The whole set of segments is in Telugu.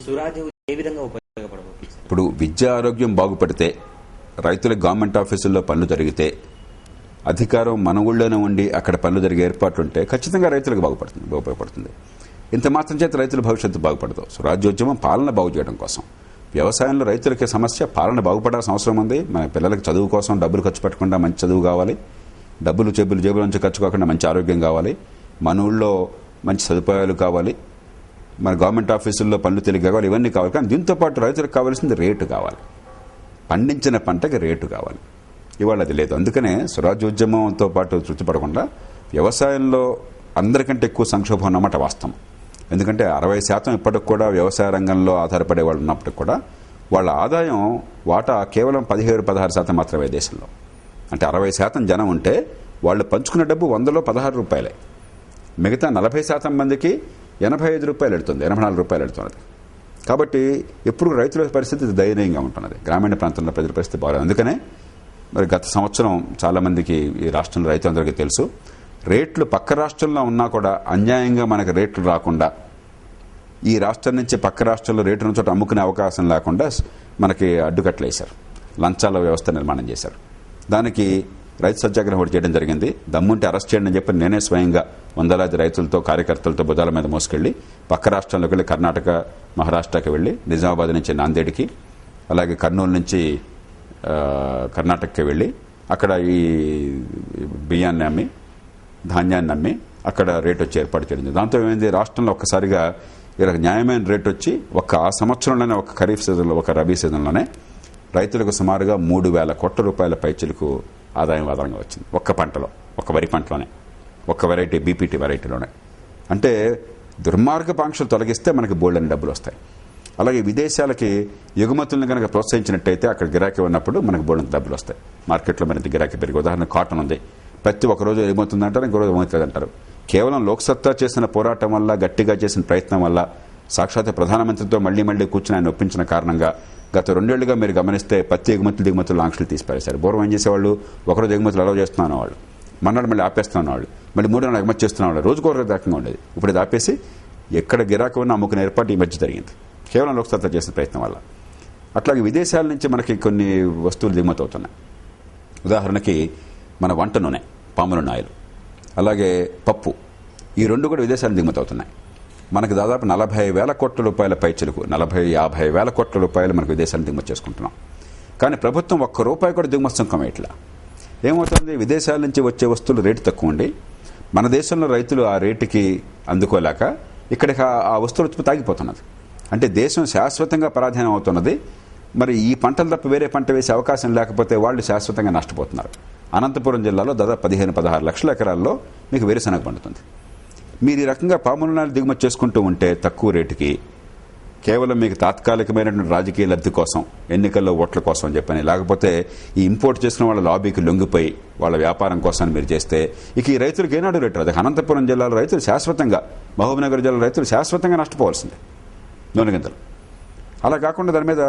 సురాజ్ ఏ విధంగా ఉపయోగపడవచ్చు? ఇప్పుడు విద్య ఆరోగ్యం బాగుపడితే, రైతులకు గవర్నమెంట్ ఆఫీసుల్లో పనులు జరిగితే, అధికారం మన ఊళ్ళోనే ఉండి అక్కడ పనులు జరిగే ఏర్పాట్లుంటే ఖచ్చితంగా రైతులకు ఉపయోగపడుతుంది. ఇంత మాత్రం చేత రైతుల భవిష్యత్తు బాగుపడదు. స్వరాజ్యోద్యమం పాలన బాగు చేయడం కోసం. వ్యవసాయంలో రైతులకి సమస్య పాలన బాగుపడాల్సిన అవసరం ఉంది. మన పిల్లలకి చదువు కోసం డబ్బులు ఖర్చు పెట్టకుండా మంచి చదువు కావాలి, డబ్బులు జేబుల నుంచి ఖర్చు కాకుండా మంచి ఆరోగ్యం కావాలి, మన ఊళ్ళో మంచి సదుపాయాలు కావాలి, మన గవర్నమెంట్ ఆఫీసుల్లో పనులు తెలియ కావాలి, ఇవన్నీ కావాలి. కానీ దీంతో పాటు రైతులకు కావాల్సింది రేటు కావాలి, పండించిన పంటకి రేటు కావాలి. ఇవాళ అది లేదు. అందుకనే స్వరాజ్యోద్యమంతో పాటు తృప్తిపడకుండా వ్యవసాయంలో అందరికంటే ఎక్కువ సంక్షోభం అన్నమాట వాస్తవం. ఎందుకంటే 60% ఇప్పటికి కూడా వ్యవసాయ రంగంలో ఆధారపడే వాళ్ళు ఉన్నప్పటికి కూడా వాళ్ళ ఆదాయం వాటా కేవలం 17-16% మాత్రమే దేశంలో. అంటే 60% జనం ఉంటే వాళ్ళు పంచుకున్న డబ్బు 100లో 16 రూపాయలే. మిగతా 40% మందికి 85 రూపాయలు వెళ్తుంది, 84 రూపాయలు వెళ్తున్నది. కాబట్టి ఎప్పుడు రైతుల పరిస్థితి దయనీయంగా ఉంటున్నది. గ్రామీణ ప్రాంతంలో ప్రజల పరిస్థితి బాగాలేదు. అందుకనే మరి గత సంవత్సరం చాలామందికి ఈ రాష్ట్రంలో రైతులందరికీ తెలుసు, రేట్లు పక్క రాష్ట్రంలో ఉన్నా కూడా అన్యాయంగా మనకు రేట్లు రాకుండా, ఈ రాష్ట్రం నుంచి పక్క రాష్ట్రంలో రేటు చోట అమ్ముకునే అవకాశం లేకుండా మనకి అడ్డుకట్లు వేశారు, లంచాల వ్యవస్థ నిర్మాణం చేశారు. దానికి రైతు సత్యాగ్రహం ఒకటి చేయడం జరిగింది. దమ్ముంటే అరెస్ట్ చేయండి అని చెప్పి నేనే స్వయంగా వందలాది రైతులతో కార్యకర్తలతో భుజాల మీద మోసుకెళ్లి పక్క రాష్ట్రాల్లోకి వెళ్ళి కర్ణాటక, మహారాష్ట్రకి వెళ్ళి, నిజామాబాద్ నుంచి నాందేడ్కి, అలాగే కర్నూలు నుంచి కర్ణాటకకి వెళ్ళి అక్కడ ఈ బియ్యాన్ని అమ్మి, ధాన్యాన్ని అమ్మి అక్కడ రేటు వచ్చి ఏర్పాటు చేయడం. దాంతో ఏమైంది, రాష్ట్రంలో ఒక్కసారిగా ఇలా న్యాయమైన రేటు వచ్చి ఆ సంవత్సరంలోనే, ఒక ఖరీఫ్ సీజన్లో, ఒక రబీ సీజన్లోనే రైతులకు సుమారుగా 3,000 కోట్ల రూపాయల పైచిలకు ఆదాయం వచ్చింది. ఒక్క పంటలో, ఒక వరి పంటలోనే, ఒక్క వెరైటీ బీపీటీ వెరైటీలోనే. అంటే దుర్మార్గపు ఆంక్షలు తొలగిస్తే మనకి బోల్డని డబ్బులు వస్తాయి. అలాగే విదేశాలకి ఎగుమతులను కనుక ప్రోత్సహించినట్టయితే అక్కడ గిరాకీ ఉన్నప్పుడు మనకు బోల్డని డబ్బులు వస్తాయి. మార్కెట్లో మరింత గిరాకీ పెరిగి, ఉదాహరణ కాటన్ ఉంది, ప్రతి ఒక్కరోజు ఎగుమతుందంటారు, ఇంకో రోజు ఎగుమతుందంటారు. కేవలం లోక్సత్తా చేసిన పోరాటం వల్ల, గట్టిగా చేసిన ప్రయత్నం వల్ల, సాక్షాత్ ప్రధానమంత్రితో మళ్లీ కూర్చుని ఆయన ఒప్పించిన కారణంగా గత 2 ఏళ్లుగా మీరు గమనిస్తే పత్తి దిగుమతులు ఆంక్షలు తీసిపారేశారు. పూర్వం ఏం చేసేవాళ్ళు, ఒకరోజు ఎగుమతులు అలవ్ చేస్తున్నాను వాళ్ళు, మన్నాడు మళ్ళీ ఆపేస్తున్నాను వాళ్ళు, మళ్ళీ 3 నెలలు ఎగుమతి చేస్తున్నాను వాళ్ళు, రోజుకో రకంగా ఉండేది. ఇప్పుడు ఇది ఆపేసి ఎక్కడ గిరాకీ ఉన్న అమ్ముకునే ఏర్పాటు ఈ మధ్య జరిగింది, కేవలం లోక్సత్తా చేసిన ప్రయత్నం వల్ల. అట్లాగే విదేశాల నుంచి మనకి కొన్ని వస్తువులు దిగుమతి అవుతున్నాయి. ఉదాహరణకి మన వంట నూనె, పాముల ఆయిల్, అలాగే పప్పు, ఈ 2 కూడా విదేశాలకు దిగుమతి అవుతున్నాయి. మనకు దాదాపు 40,000 కోట్ల రూపాయల పైచిలకు, 40-50,000 కోట్ల రూపాయలు మనకు విదేశాలను దిగుమతి చేసుకుంటున్నాం. కానీ ప్రభుత్వం ₹1 కూడా దిగుమతి సుంకం ఇట్లా ఏమవుతుంది, విదేశాల నుంచి వచ్చే వస్తువులు రేటు తక్కువ ఉండి మన దేశంలో రైతులు ఆ రేటుకి అందుకోలేక ఇక్కడికి ఆ వస్తువుల ఉత్పత్తి ఆగిపోతున్నది. అంటే దేశం శాశ్వతంగా పరాధీనం అవుతున్నది. మరి ఈ పంటలు తప్ప వేరే పంట వేసే అవకాశం లేకపోతే వాళ్ళు శాశ్వతంగా నష్టపోతున్నారు. అనంతపురం జిల్లాలో దాదాపు 15-16 లక్షల ఎకరాల్లో మీకు వేరుశనగ పండుతుంది. మీరు ఈ రకంగా పాముల దిగుమతి చేసుకుంటూ ఉంటే తక్కువ రేటుకి, కేవలం మీకు తాత్కాలికమైనటువంటి రాజకీయ లబ్ధి కోసం, ఎన్నికల్లో ఓట్ల కోసం అని చెప్పని, లేకపోతే ఈ ఇంపోర్ట్ చేసుకున్న వాళ్ళ లాబీకి లొంగిపోయి వాళ్ళ వ్యాపారం కోసం మీరు చేస్తే ఇక ఈ రైతులకు ఏనాడు రేటు రాదు. అనంతపురం జిల్లాలో రైతులు శాశ్వతంగా, మహబూబ్నగర్ జిల్లా రైతులు శాశ్వతంగా నష్టపోవాల్సిందే నూనె గింజలు. అలా కాకుండా దాని మీద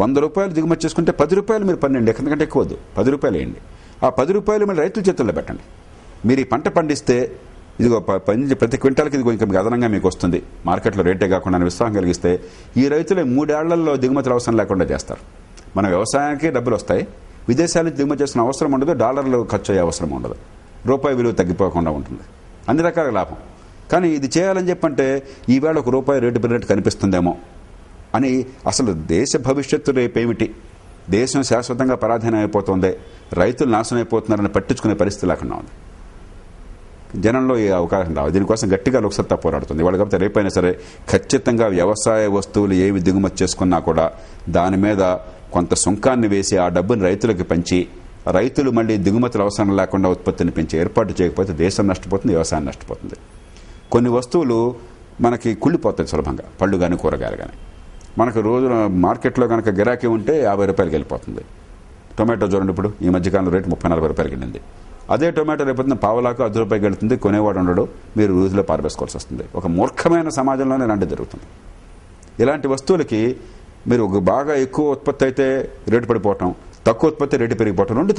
₹100 దిగుమతి చేసుకుంటే ₹10 మీరు పన్నెండు, ఎందుకంటే ఎక్కువ వద్దు, ₹10 వేయండి. ఆ ₹10 మళ్ళీ రైతుల చేతుల్లో పెట్టండి. మీరు ఈ పంట పండిస్తే ఇదిగో ప్రతి క్వింటాల్కి ఇదిగో ఇంకా అదనంగా మీకు వస్తుంది, మార్కెట్లో రేటే కాకుండా విశ్వాసం కలిగిస్తే ఈ రైతులే 3 ఏళ్లలో దిగుమతులు అవసరం లేకుండా చేస్తారు. మన వ్యవసాయానికి డబ్బులు వస్తాయి, విదేశాల నుంచి దిగుమతి చేసిన అవసరం ఉండదు, డాలర్లు ఖర్చు అయ్యే అవసరం ఉండదు, రూపాయి విలువ తగ్గిపోకుండా ఉంటుంది, అన్ని రకాల లాభం. కానీ ఇది చేయాలని చెప్పంటే ఈవేళ ₹1 రేటు పెరిగినట్టు కనిపిస్తుందేమో అని, అసలు దేశ భవిష్యత్తు రేపేమిటి, దేశం శాశ్వతంగా పరాధీనం అయిపోతుంది, రైతులు నాశనం అయిపోతున్నారని పట్టించుకునే పరిస్థితి లేకుండా ఉంది. జనంలో ఈ అవకాశం రావు. దీనికోసం గట్టిగా లోక్సత్తా పోరాడుతుంది. వాళ్ళు కాబట్టి రేపైనా సరే ఖచ్చితంగా వ్యవసాయ వస్తువులు ఏవి దిగుమతి చేసుకున్నా కూడా దాని మీద కొంత సుంకాన్ని వేసి ఆ డబ్బుని రైతులకు పంచి, రైతులు మళ్ళీ దిగుమతులు అవసరం లేకుండా ఉత్పత్తిని పెంచి ఏర్పాటు చేయకపోతే దేశం నష్టపోతుంది, వ్యవసాయం నష్టపోతుంది. కొన్ని వస్తువులు మనకి కుళ్ళిపోతాయి సులభంగా, పళ్ళు కానీ కూరగాయలు కానీ. మనకు రోజు మార్కెట్లో కనుక గిరాకీ ఉంటే ₹50 వెళ్ళిపోతుంది. టొమాటో చూడండి, ఇప్పుడు ఈ మధ్యకాలంలో రేటు ₹30-40 వెళ్ళింది. అదే టొమాటో రేపొద్దున పావులాకు ₹10 వెళ్తుంది, కొనేవాడు ఉండడు, మీరు రోజులో పారవేసుకోవాల్సి వస్తుంది. ఒక మూర్ఖమైన సమాజంలోనే ఇలాంటిది జరుగుతుంది. ఇలాంటి వస్తువులకి మీరు ఒక బాగా ఎక్కువ ఉత్పత్తి అయితే రేటు పడిపోవటం, తక్కువ ఉత్పత్తి రేటు పెరిగిపోవటం రెండు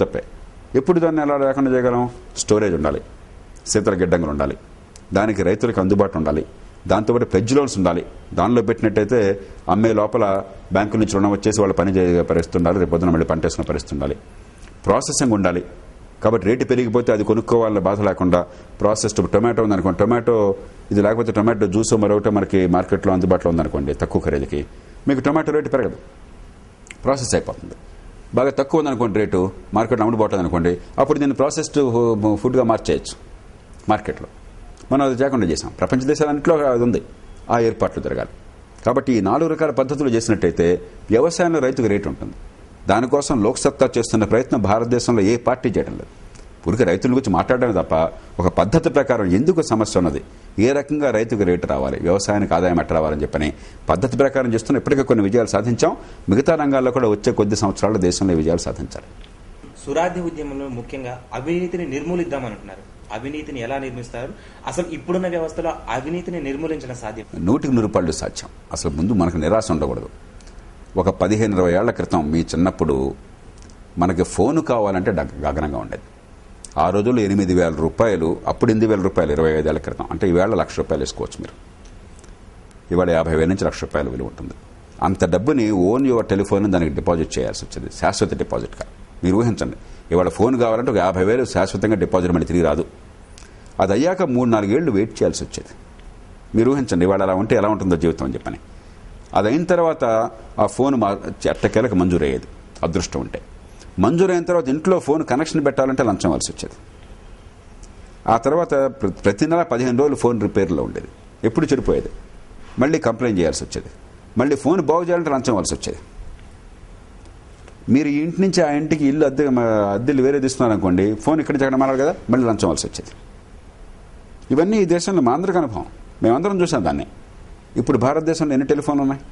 తప్పే. ఎప్పుడు దాన్ని ఎలా లేకుండా చేయగలం? స్టోరేజ్ ఉండాలి, శీతల గిడ్డంగులు ఉండాలి, దానికి రైతులకు అందుబాటు ఉండాలి, దాంతోపాటు ప్లెడ్జ్ లోన్స్ ఉండాలి. దానిలో పెట్టినట్టయితే అమ్మే లోపల బ్యాంకు నుంచి రుణం వచ్చేసి వాళ్ళు పని చేయ పరిస్థితి ఉండాలి. రేపు పొద్దున మళ్ళీ పంట వేసుకునే పరిస్థితి ఉండాలి. ప్రాసెసింగ్ ఉండాలి. కాబట్టి రేటు పెరిగిపోతే అది కొనుక్కోవాలని బాధ లేకుండా ప్రాసెస్డ్ టొమాటో ఉందనుకోండి, టొమాటో ఇది లేకపోతే టొమాటో జ్యూస్ మరొకటి మనకి మార్కెట్లో అందుబాటులో ఉందనుకోండి తక్కువ ఖరీదుకి, మీకు టొమాటో రేటు పెరగదు, ప్రాసెస్ అయిపోతుంది. బాగా తక్కువ ఉందనుకోండి రేటు, మార్కెట్లో అమ్ముడుపోతుంది అనుకోండి, అప్పుడు దీన్ని ప్రాసెస్డ్ ఫుడ్గా మార్చేయచ్చు మార్కెట్లో. మనం అది చేయకుండా చేసాం. ప్రపంచ దేశాలన్నింటిలో అది ఉంది. ఆ ఏర్పాట్లు జరగాలి. కాబట్టి ఈ 4 రకాల పద్ధతులు చేసినట్టయితే వ్యవసాయంలో రైతుకు రేటు ఉంటుంది. దానికోసం లోక్సత్తా చేస్తున్న ప్రయత్నం భారతదేశంలో ఏ పార్టీ చేయడం లేదు. ఊరికి రైతుల గురించి మాట్లాడడం తప్ప ఒక పద్ధతి ప్రకారం ఎందుకు సమస్య ఉన్నది, ఏ రకంగా రైతుకు రేటు రావాలి, వ్యవసాయానికి ఆదాయం ఎట్ట రావాలని చెప్పని పద్ధతి ప్రకారం చేస్తున్న ఇప్పటికే కొన్ని విజయాలు సాధించాం. మిగతా రంగాల్లో కూడా వచ్చే కొద్ది సంవత్సరాల్లో దేశంలో విజయాలు సాధించాలి. సురాధ్య ఉద్యమంలో ముఖ్యంగా అవినీతిని నిర్మూలిద్దామంటున్నారు. అవినీతిని ఎలా నిర్మిస్తారు? అసలు ఇప్పుడున్న వ్యవస్థలో అవినీతిని నిర్మూలించడం సాధ్యం? 100% సాధ్యం. అసలు ముందు మనకు నిరాశ ఉండకూడదు. ఒక 15-20 ఏళ్ల క్రితం మీ చిన్నప్పుడు మనకి ఫోను కావాలంటే గగనంగా ఉండేది. ఆ రోజుల్లో 8,000 రూపాయలు, అప్పుడు 8,000 రూపాయలు 25 ఏళ్ల క్రితం. అంటే ఈవేళ ₹1,00,000 వేసుకోవచ్చు మీరు. ఇవాళ 50,000 నుంచి ₹1,00,000 విలువ ఉంటుంది. అంత డబ్బుని ఓన్ యువర్ టెలిఫోన్ దానికి డిపాజిట్ చేయాల్సి వచ్చేది, శాశ్వత డిపాజిట్గా. మీరు ఊహించండి, ఇవాళ ఫోన్ కావాలంటే ఒక 50,000 శాశ్వతంగా డిపాజిట్ మళ్ళీ తిరిగి రాదు. అది అయ్యాక 3-4 ఏళ్లు వెయిట్ చేయాల్సి వచ్చేది. మీరు ఊహించండి ఇవాళ అలా ఉంటే ఎలా ఉంటుందో జీవితం అని చెప్పని. అది అయిన తర్వాత ఆ ఫోన్ ఎట్టకేలకు మంజూరు అయ్యేది, అదృష్టం ఉంటే. మంజూరు అయిన తర్వాత ఇంట్లో ఫోన్ కనెక్షన్ పెట్టాలంటే లంచం ఇవ్వాల్సి వచ్చేది. ఆ తర్వాత ప్రతి నెల 15 రోజులు ఫోన్ రిపేర్లో ఉండేది, ఎప్పుడు చెడిపోయేది. మళ్ళీ కంప్లైంట్ చేయాల్సి వచ్చేది. మళ్ళీ ఫోన్ బాగు చేయాలంటే లంచం ఇవ్వాల్సి వచ్చేది. మీరు ఈ ఇంటి నుంచి ఆ ఇంటికి ఇల్లు అద్దెలు వేరే తీసుకున్నారనుకోండి, ఫోన్ ఇక్కడి నుంచి అక్కడ మారాలి కదా, మళ్ళీ లంచం ఇవ్వాల్సి వచ్చేది. ఇవన్నీ ఈ దేశంలో మా అందరికీ అనుభవం, మేమందరం చూసాం దాన్ని. ఇప్పుడు భారతదేశంలో ఎన్ని టెలిఫోన్లు ఉన్నాయి?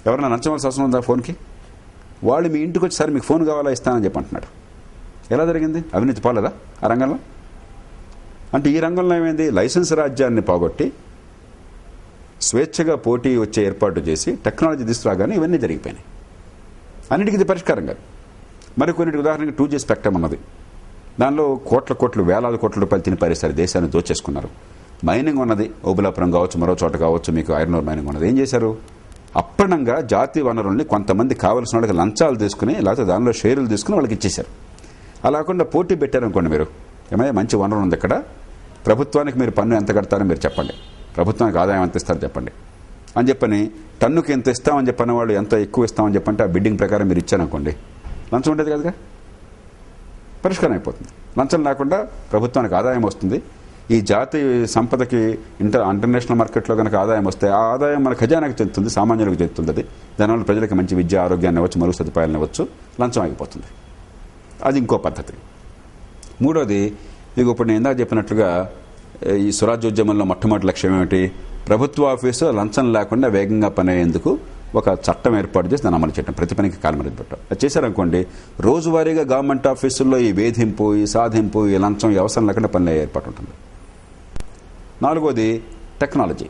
ఎవరైనా లంచం ఇవ్వాల్సిన అవసరం ఉందా ఫోన్కి? వాళ్ళు మీ ఇంటికి వచ్చి సరే మీకు ఫోన్ కావాలా ఇస్తానని చెప్పి అంటున్నాడు. ఎలా జరిగింది? అవినీతి పోలేదా ఆ రంగంలో? అంటే ఈ రంగంలో ఏమైంది? లైసెన్స్ రాజ్యాన్ని పోగొట్టి స్వేచ్ఛగా పోటీ వచ్చే ఏర్పాటు చేసి టెక్నాలజీ తీసుకురాగానే ఇవన్నీ జరిగిపోయినాయి. అన్నిటికీ ఇది పరిష్కారం కాదు. మరికొన్నిటికి ఉదాహరణకి 2G స్పెక్ట్రమ్ ఉన్నది. దానిలో కోట్లు వేలాది కోట్ల రూపాయలు తిని పరిస్థితి దేశాన్ని దోచేసుకున్నారు. మైనింగ్ ఉన్నది, ఓబులాపురం కావచ్చు, మరో చోట కావచ్చు, మీకు ఐరన్ ఓర్ మైనింగ్ ఉన్నది. ఏం చేశారు? అప్పనంగా జాతీయ వనరుల్ని కొంతమంది కావలసిన వాళ్ళకి లంచాలు తీసుకుని, లేకపోతే దానిలో షేర్లు తీసుకుని వాళ్ళకి ఇచ్చేశారు. అలా కాకుండా పోటీ పెట్టారనుకోండి, మీరు ఏమైనా మంచి వనరు ఉంది ఇక్కడ, ప్రభుత్వానికి మీరు పన్ను ఎంత కడతారో మీరు చెప్పండి, ప్రభుత్వానికి ఆదాయం ఎంత ఇస్తారో చెప్పండి అని చెప్పని, టన్నుకి ఎంత ఇస్తామని చెప్పిన వాళ్ళు ఎంత ఎక్కువ ఇస్తామని చెప్పంటే ఆ బిడ్డింగ్ ప్రకారం మీరు ఇచ్చారనుకోండి, లంచం ఉండేది కనుక పరిష్కారం అయిపోతుంది. లంచం లేకుండా ప్రభుత్వానికి ఆదాయం వస్తుంది. ఈ జాతీయ సంపదకి ఇంటర్నేషనల్ మార్కెట్లో కనుక ఆదాయం వస్తే ఆ ఆదాయం మన ఖజానాకి చెందుతుంది, సామాన్యులకు చెందుతుంది. అది దానివల్ల ప్రజలకు మంచి విద్య, ఆరోగ్యాన్ని ఇవ్వచ్చు, మరుగు సదుపాయాలను ఇవ్వచ్చు, లంచం ఆగిపోతుంది. అది ఇంకో పద్ధతి. మూడోది, మీకు ఇప్పుడు నేను ఇందాక చెప్పినట్లుగా ఈ స్వరాజ్యోద్యమంలో మొట్టమొదటి లక్ష్యం ఏమిటి? ప్రభుత్వ ఆఫీసు లంచం లేకుండా వేగంగా పనిచేందుకు ఒక చట్టం ఏర్పాటు చేసి దాన్ని అమలు చేయడం, ప్రతి పనికి కాలమరి పెట్టడం. అది చేశారనుకోండి, రోజువారీగా గవర్నమెంట్ ఆఫీసుల్లో ఈ వేధింపు, ఈ సాధింపు, ఈ లంచం, ఈ అవసరం లేకుండా పని ఏర్పాటు ఉంటుంది. నాలుగోది టెక్నాలజీ.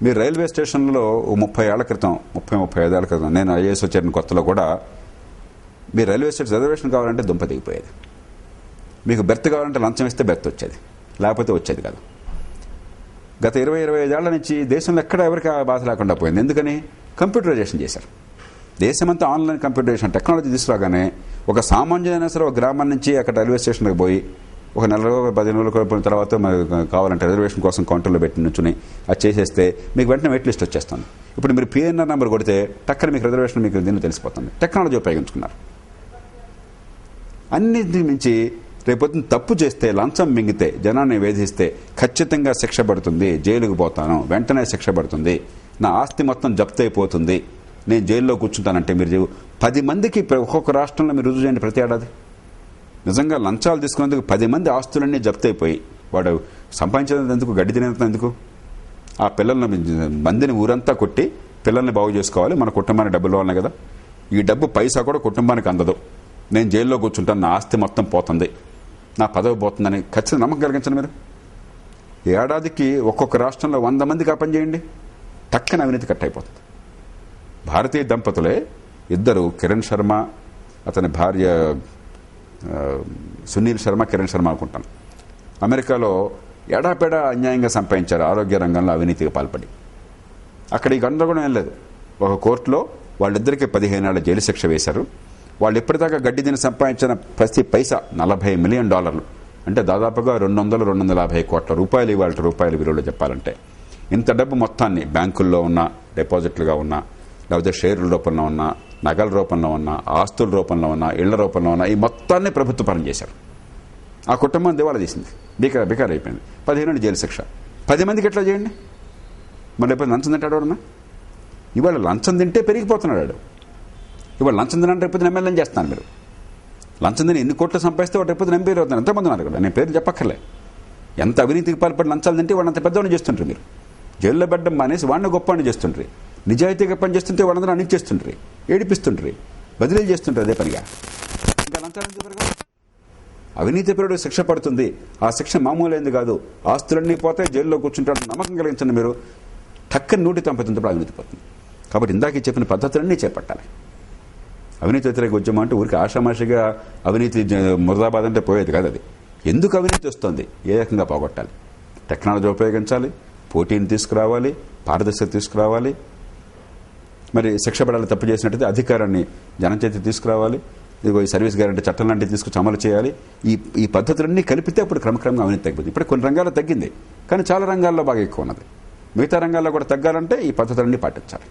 మీరు రైల్వే స్టేషన్లో 35 ఏళ్ల క్రితం నేను ఐఏఎస్ వచ్చేసిన కొత్తలో కూడా మీరు రైల్వే స్టేషన్ రిజర్వేషన్ కావాలంటే దుంప దిగిపోయేది. మీకు బెర్త్ కావాలంటే లంచం ఇస్తే బెర్త్ వచ్చేది, లేకపోతే వచ్చేది కాదు. గత 20-25 ఏళ్ల నుంచి దేశంలో ఎక్కడ ఎవరికి బాధ లేకుండా పోయింది. ఎందుకని? కంప్యూటరైజేషన్ చేశారు. దేశమంతా ఆన్లైన్ కంప్యూటరైజేషన్ టెక్నాలజీ తీసుకురాగానే ఒక సామాన్యుడైనా సరే ఒక గ్రామం నుంచి అక్కడ రైల్వే స్టేషన్కి పోయి ఒక 10 రోజుల తర్వాత కావాలంటే రిజర్వేషన్ కోసం కౌంటర్లో పెట్టి నుంచుని అది చేసేస్తే మీకు వెంటనే వెయిట్ లిస్ట్ వచ్చేస్తుంది. ఇప్పుడు మీరు PNR నెంబర్ కొడితే టక్కన మీకు రిజర్వేషన్ మీకు దీన్ని తెలిసిపోతుంది. టెక్నాలజీ ఉపయోగించుకున్నారు. అన్నింటి మించి రేపొద్దున తప్పు చేస్తే, లంచం మింగితే, జనాన్ని వేధిస్తే ఖచ్చితంగా శిక్ష పడుతుంది, జైలుకు పోతాను, వెంటనే శిక్ష పడుతుంది, నా ఆస్తి మొత్తం జప్తు అయిపోతుంది, నేను జైల్లో కూర్చుంటానంటే మీరు 10 మందికి ఒక్కొక్క రాష్ట్రంలో మీరు రుజువు చేయండి ప్రతి ఏడాది. నిజంగా లంచాలు తీసుకునేందుకు 10 మంది ఆస్తులన్నీ జప్తు అయిపోయి వాడు సంపాదించేందుకు ఎందుకు, గడ్డి తినేందుకు ఎందుకు? ఆ పిల్లల్ని మందిని ఊరంతా కొట్టి పిల్లల్ని బాగు చేసుకోవాలి, మన కుటుంబానికి డబ్బులు ఇవ్వాలి కదా. ఈ డబ్బు పైసా కూడా కుటుంబానికి అందదు. నేను జైల్లో కూర్చుంటాను, నా ఆస్తి మొత్తం పోతుంది, నా పదవి పోతుందని ఖచ్చితంగా నమ్మకం కలిగించండి. మీరు ఏడాదికి ఒక్కొక్క రాష్ట్రంలో 100 మందికి ఆ పని చేయండి, టక్కన అవినీతి కట్ అయిపోతుంది. భారతీయ దంపతులే ఇద్దరు, కిరణ్ శర్మ అతని భార్య సునీల్ శర్మ, కిరణ్ శర్మ అనుకుంటాను, అమెరికాలో ఎడాపెడా అన్యాయంగా సంపాదించారు ఆరోగ్య రంగంలో అవినీతికి పాల్పడి. అక్కడ ఈ గందరగోళం ఏం లేదు. ఒక కోర్టులో వాళ్ళిద్దరికీ 15 ఏళ్ల జైలు శిక్ష వేశారు. వాళ్ళు ఇప్పటిదాకా గడ్డి తిని సంపాదించిన ప్రతి పైసా $40 మిలియన్, అంటే దాదాపుగా 200-250 కోట్ల రూపాయలు ఇవాళ రూపాయల విలువలో చెప్పాలంటే. ఇంత డబ్బు మొత్తాన్ని బ్యాంకుల్లో ఉన్న డిపాజిట్లుగా ఉన్నా, లేకపోతే షేర్ల రూపంలో ఉన్నా, నగల రూపంలో ఉన్నా, ఆస్తుల రూపంలో ఉన్నా, ఇళ్ల రూపంలో ఉన్నా, ఈ మొత్తాన్ని ప్రభుత్వ పరం చేశారు. ఆ కుటుంబం దివాళా తీసింది, బికార్ అయిపోయింది. 15 ఏళ్ళు జైలు శిక్ష. 10 మందికి ఎట్లా చేయండి? మళ్ళీ ఎప్పుడు లంచం తింటాడు ఎవడన్నా? ఇవాళ లంచం తింటే పెరిగిపోతున్నాడు. ఇవాళ లంచం తినంటే రేపు ఎమ్మెల్యేని చేస్తున్నాను. మీరు లంచం తిని ఎన్ని కోట్లు సంపాదిస్తే వాడు రేపు ఎంపీలు అవుతున్నారు. ఎంతమంది ఉన్నారు కూడా, నేను పేరు చెప్పక్కర్లే. ఎంత అవినీతికి పాల్పడి లంచాలు తింటే వాడు అంత పెద్దవాడిని చేస్తుంటారు. మీరు జైల్లో పెట్టడం మానేసి వాడిని గొప్పవాడిని చేస్తుంటారు. నిజాయితీగా పని చేస్తుంటే వాళ్ళందరూ అణిచేస్తుంటారు, ఏడిపిస్తుంటారు, బదిలీలు చేస్తుంటారు అదే పనిగా. ఇంకా లంచాలు అవినీతి పరుడు శిక్ష పడుతుంది. ఆ శిక్ష మామూలైంది కాదు. ఆస్తులన్నీ పోతే జైల్లో కూర్చుంటాడు నమ్మకం కలిగించండి. మీరు టక్కని నూటి తంపుతున్నప్పుడు అవినీతి పోతుంది. కాబట్టి ఇందాక చెప్పిన పద్ధతులన్నీ చేపట్టాలి. అవినీతి వ్యతిరేక ఉద్యమం అంటే ఊరికి ఆషామాషిగా అవినీతి మురదాబాద్ అంటే పోయేది కాదు. అది ఎందుకు అవినీతి వస్తుంది, ఏ రకంగా పోగొట్టాలి, టెక్నాలజీ ఉపయోగించాలి, పోటీని తీసుకురావాలి, పారదర్శకత తీసుకురావాలి, మరి శిక్ష పడాలి తప్పు చేసినట్టయితే అధికారాన్ని జనం చేతి తీసుకురావాలి, ఇదిగో ఈ సర్వీస్ గ్యారంటీ చట్టం లాంటివి తీసుకొచ్చి అమలు చేయాలి. ఈ పద్ధతులన్నీ కలిపితే అప్పుడు క్రమక్రమంగా అవినీతి తగ్గుతుంది. ఇప్పుడు కొన్ని రంగాల్లో తగ్గింది, కానీ చాలా రంగాల్లో బాగా ఎక్కువ ఉన్నది. మిగతా రంగాల్లో కూడా తగ్గాలంటే ఈ పద్ధతులన్నీ పాటించాలి.